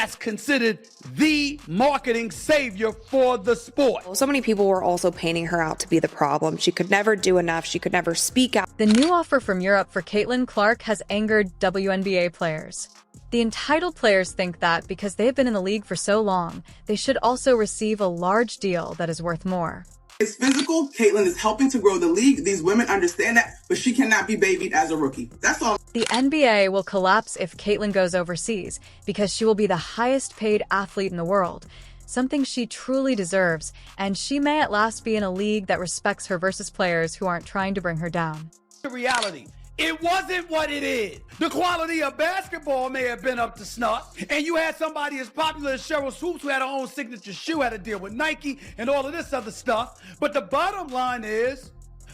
That's considered the marketing savior for the sport. So many people were also painting her out to be the problem. She could never do enough. She could never speak out. The new offer from Europe for Caitlin Clark has angered WNBA players. The entitled players think that because they have been in the league for so long, they should also receive a large deal that is worth more. It's physical. Caitlin is helping to grow the league. These women understand that, but she cannot be babied as a rookie. That's all. The NBA will collapse if Caitlin goes overseas because she will be the highest paid athlete in the world, something she truly deserves, and she may at last be in a league that respects her versus players who aren't trying to bring her down. The reality. It wasn't what it is. The quality of basketball may have been up to snuff, and you had somebody as popular as Cheryl Swoops who had her own signature shoe, had to deal with Nike and all of this other stuff. But the bottom line is,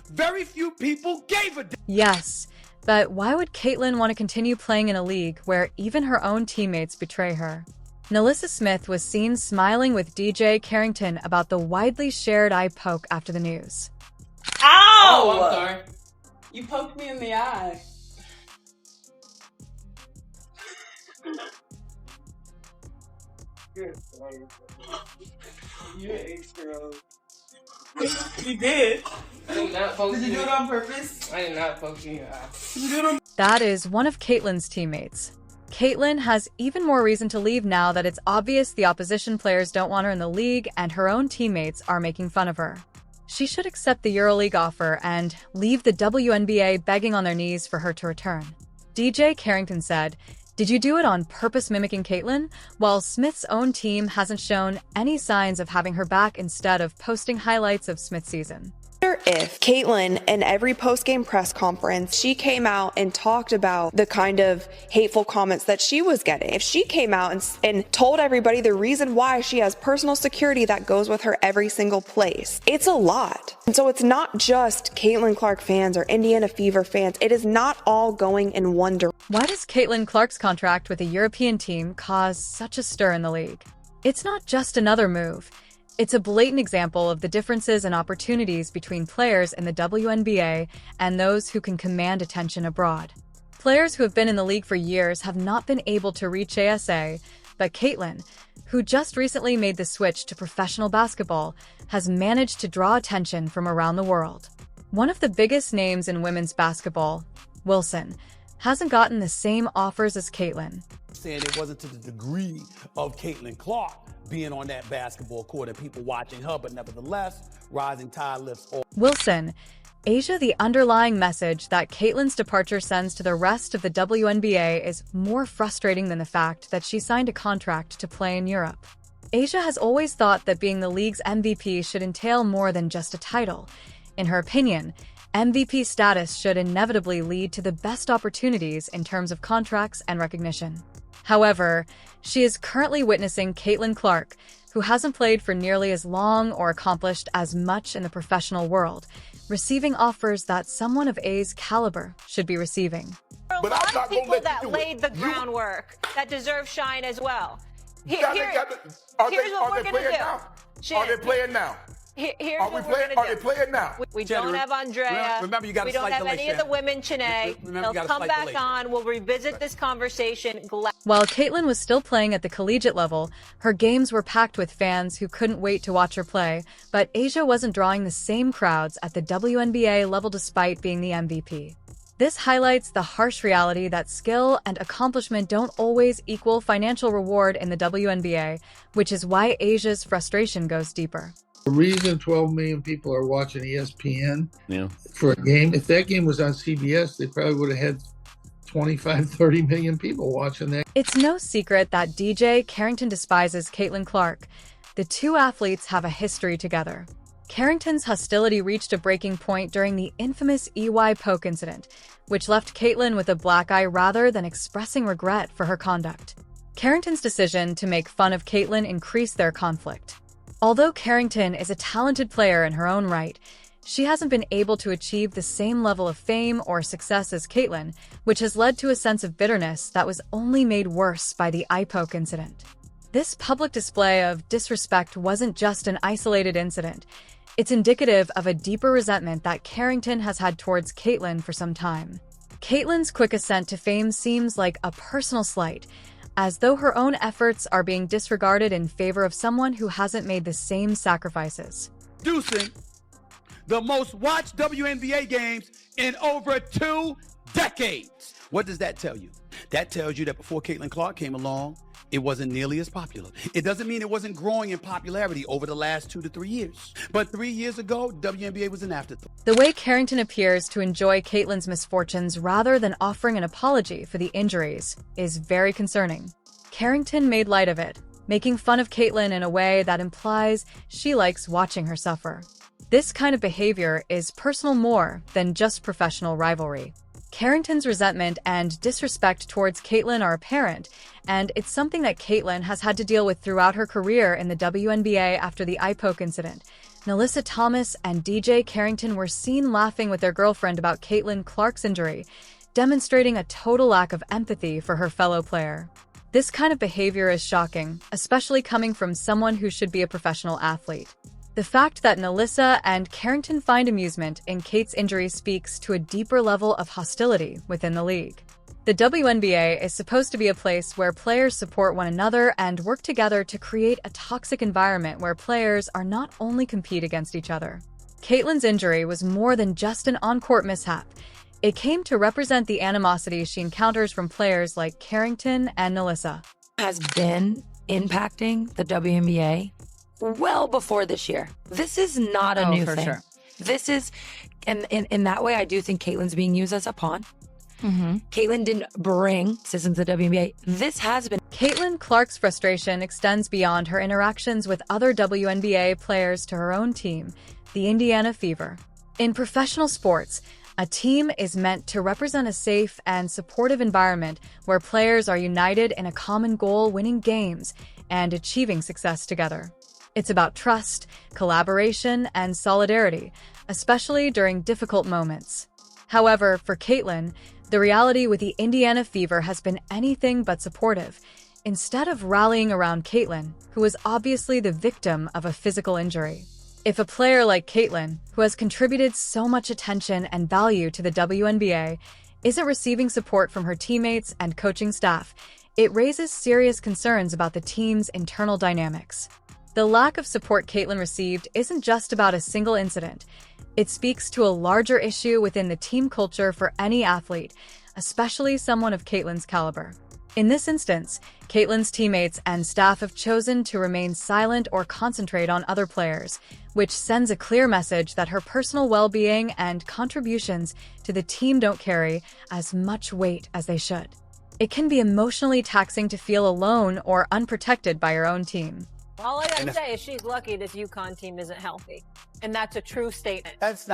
very few people gave a damn. Yes, but why would Caitlin want to continue playing in a league where even her own teammates betray her? Nalissa Smith was seen smiling with DJ Carrington about the widely shared eye poke after the news. Ow! Oh, I'm sorry. You poked me in the eye. You're an ex-girl. You did. I did not poke you. Did you do it on purpose? I did not poke you in the eye. Did you do it on purpose? That is one of Caitlin's teammates. Caitlin has even more reason to leave now that it's obvious the opposition players don't want her in the league and her own teammates are making fun of her. She should accept the EuroLeague offer and leave the WNBA begging on their knees for her to return. DJ Carrington said, "Did you do it on purpose mimicking Caitlin?" While Smith's own team hasn't shown any signs of having her back instead of posting highlights of Smith's season. If Caitlin, in every post-game press conference, she came out and talked about the kind of hateful comments that she was getting. If she came out and told everybody the reason why she has personal security that goes with her every single place, it's a lot. And so it's not just Caitlin Clark fans or Indiana Fever fans. It is not all going in one direction. Why does Caitlin Clark's contract with a European team cause such a stir in the league? It's not just another move. It's a blatant example of the differences and opportunities between players in the WNBA and those who can command attention abroad. Players who have been in the league for years have not been able to reach ASA, but Caitlin, who just recently made the switch to professional basketball, has managed to draw attention from around the world. One of the biggest names in women's basketball, Wilson, hasn't gotten the same offers as Caitlin. Saying it wasn't to the degree of Caitlin Clark being on that basketball court and people watching her, but nevertheless, rising tide lifts all. Wilson, Asia, the underlying message that Caitlin's departure sends to the rest of the WNBA is more frustrating than the fact that she signed a contract to play in Europe. Asia has always thought that being the league's MVP should entail more than just a title. In her opinion, MVP status should inevitably lead to the best opportunities in terms of contracts and recognition. However, she is currently witnessing Caitlin Clark, who hasn't played for nearly as long or accomplished as much in the professional world, receiving offers that someone of A's caliber should be receiving. There are a lot of people that laid the groundwork that deserve shine as well. Here's what we're going to do. Are they playing now? Here's what we're going to do. Are they playing now? We don't have Andrea. Remember, you got to we don't have any of the women, Chanae. They'll come back on. We'll revisit this conversation. While Caitlin was still playing at the collegiate level, her games were packed with fans who couldn't wait to watch her play, but Asia wasn't drawing the same crowds at the WNBA level despite being the MVP. This highlights the harsh reality that skill and accomplishment don't always equal financial reward in the WNBA, which is why Asia's frustration goes deeper. The reason 12 million people are watching ESPN for a game, if that game was on CBS, they probably would have had 25, 30 million people watching that. It's no secret that DJ Carrington despises Caitlin Clark. The two athletes have a history together. Carrington's hostility reached a breaking point during the infamous EY poke incident, which left Caitlin with a black eye rather than expressing regret for her conduct. Carrington's decision to make fun of Caitlin increased their conflict. Although Carrington is a talented player in her own right, she hasn't been able to achieve the same level of fame or success as Caitlin, which has led to a sense of bitterness that was only made worse by the eye poke incident. This public display of disrespect wasn't just an isolated incident. It's indicative of a deeper resentment that Carrington has had towards Caitlin for some time. Caitlin's quick ascent to fame seems like a personal slight, as though her own efforts are being disregarded in favor of someone who hasn't made the same sacrifices. Producing the most watched WNBA games in over 2 decades. What does that tell you? That tells you that before Caitlin Clark came along, it wasn't nearly as popular. It doesn't mean it wasn't growing in popularity over the last 2 to 3 years. But 3 years ago, WNBA was an afterthought. The way Carrington appears to enjoy Caitlin's misfortunes rather than offering an apology for the injuries is very concerning. Carrington made light of it, making fun of Caitlin in a way that implies she likes watching her suffer. This kind of behavior is personal more than just professional rivalry. Carrington's resentment and disrespect towards Caitlin are apparent, and it's something that Caitlin has had to deal with throughout her career in the WNBA after the eye poke incident. Nalissa Thomas and DJ Carrington were seen laughing with their girlfriend about Caitlin Clark's injury, demonstrating a total lack of empathy for her fellow player. This kind of behavior is shocking, especially coming from someone who should be a professional athlete. The fact that Nalissa and Carrington find amusement in Kate's injury speaks to a deeper level of hostility within the league. The WNBA is supposed to be a place where players support one another and work together to create a toxic environment where players are not only compete against each other. Caitlin's injury was more than just an on-court mishap. It came to represent the animosity she encounters from players like Carrington and Nalissa. Has been impacting the WNBA well before this year. This is not a new thing. Sure. This is, and in that way, I do think Caitlin's being used as a pawn. Caitlin didn't bring systems to the WNBA. This has been. Caitlin Clark's frustration extends beyond her interactions with other WNBA players to her own team, the Indiana Fever. In professional sports, a team is meant to represent a safe and supportive environment where players are united in a common goal, winning games and achieving success together. It's about trust, collaboration, and solidarity, especially during difficult moments. However, for Caitlin, the reality with the Indiana Fever has been anything but supportive. Instead of rallying around Caitlin, who was obviously the victim of a physical injury. If a player like Caitlin, who has contributed so much attention and value to the WNBA, isn't receiving support from her teammates and coaching staff, it raises serious concerns about the team's internal dynamics. The lack of support Caitlin received isn't just about a single incident. It speaks to a larger issue within the team culture for any athlete, especially someone of Caitlin's caliber. In this instance, Caitlin's teammates and staff have chosen to remain silent or concentrate on other players, which sends a clear message that her personal well-being and contributions to the team don't carry as much weight as they should. It can be emotionally taxing to feel alone or unprotected by your own team. All I gotta say is she's lucky this UConn team isn't healthy. And that's a true statement. That's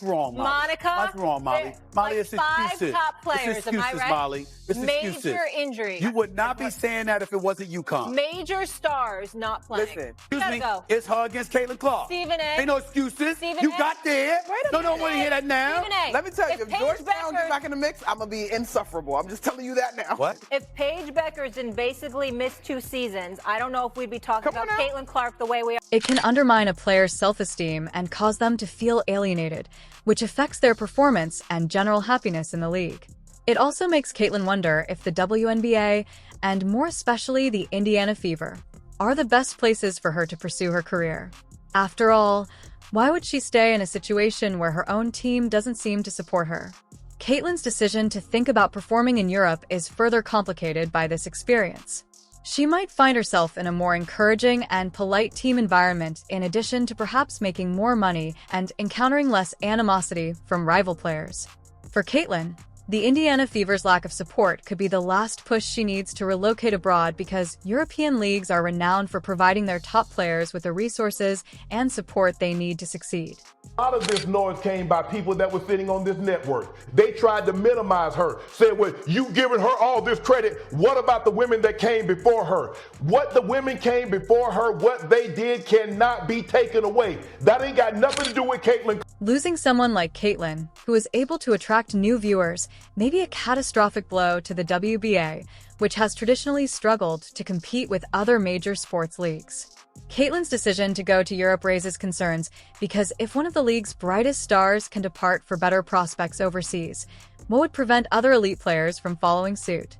wrong, Molly. Monica? That's wrong, Molly. Molly, like it's excuses. 5 top players, it's am I excuses, right? Molly. It's Major excuses. injuries. You would not be saying that if it wasn't UConn. Major stars not playing. Listen, excuse me, it's her against Caitlin Clark. Stephen A. Ain't no excuses. Stephen You A. got there. No, don't want to hear that now. Stephen A. Let me tell you, if Paige Georgetown Becker- gets back in the mix, I'm going to be insufferable. I'm just telling you that now. What? If Paige Beckerson basically missed 2 seasons, I don't know if we'd be talking about Caitlin Clark the way we are. It can undermine a player's self-esteem and cause them to feel alienated, which affects their performance and general happiness in the league. It also makes Caitlin wonder if the WNBA, and more especially the Indiana Fever, are the best places for her to pursue her career. After all, why would she stay in a situation where her own team doesn't seem to support her? Caitlin's decision to think about performing in Europe is further complicated by this experience. She might find herself in a more encouraging and polite team environment in addition to perhaps making more money and encountering less animosity from rival players. For Caitlin, the Indiana Fever's lack of support could be the last push she needs to relocate abroad because European leagues are renowned for providing their top players with the resources and support they need to succeed. A lot of this noise came by people that were sitting on this network. They tried to minimize her, said, well, you giving her all this credit. What about the women that came before her? What the women came before her, what they did cannot be taken away. That ain't got nothing to do with Caitlin. Losing someone like Caitlin, who is able to attract new viewers, may be a catastrophic blow to the WBA, which has traditionally struggled to compete with other major sports leagues. Caitlin's decision to go to Europe raises concerns because if one of the league's brightest stars can depart for better prospects overseas, what would prevent other elite players from following suit?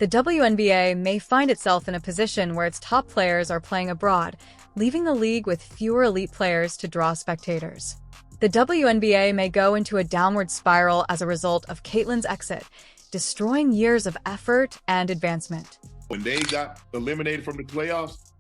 The WNBA may find itself in a position where its top players are playing abroad, leaving the league with fewer elite players to draw spectators. The WNBA may go into a downward spiral as a result of Caitlyn's exit, destroying years of effort and advancement. When they got eliminated from the playoffs,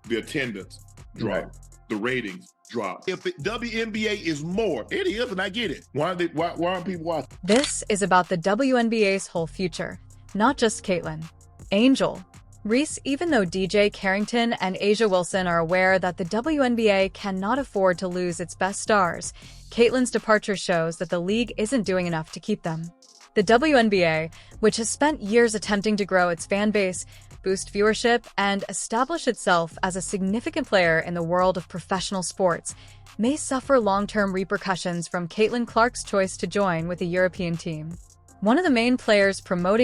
the attendance dropped, the ratings dropped. If the WNBA is more, it is, and I get it. Why aren't people watching? This is about the WNBA's whole future, not just Caitlyn. Angel, Reese, even though DJ Carrington and Asia Wilson are aware that the WNBA cannot afford to lose its best stars, Caitlyn's departure shows that the league isn't doing enough to keep them. The WNBA, which has spent years attempting to grow its fan base, boost viewership, and establish itself as a significant player in the world of professional sports, may suffer long-term repercussions from Caitlin Clark's choice to join with a European team. One of the main players promoting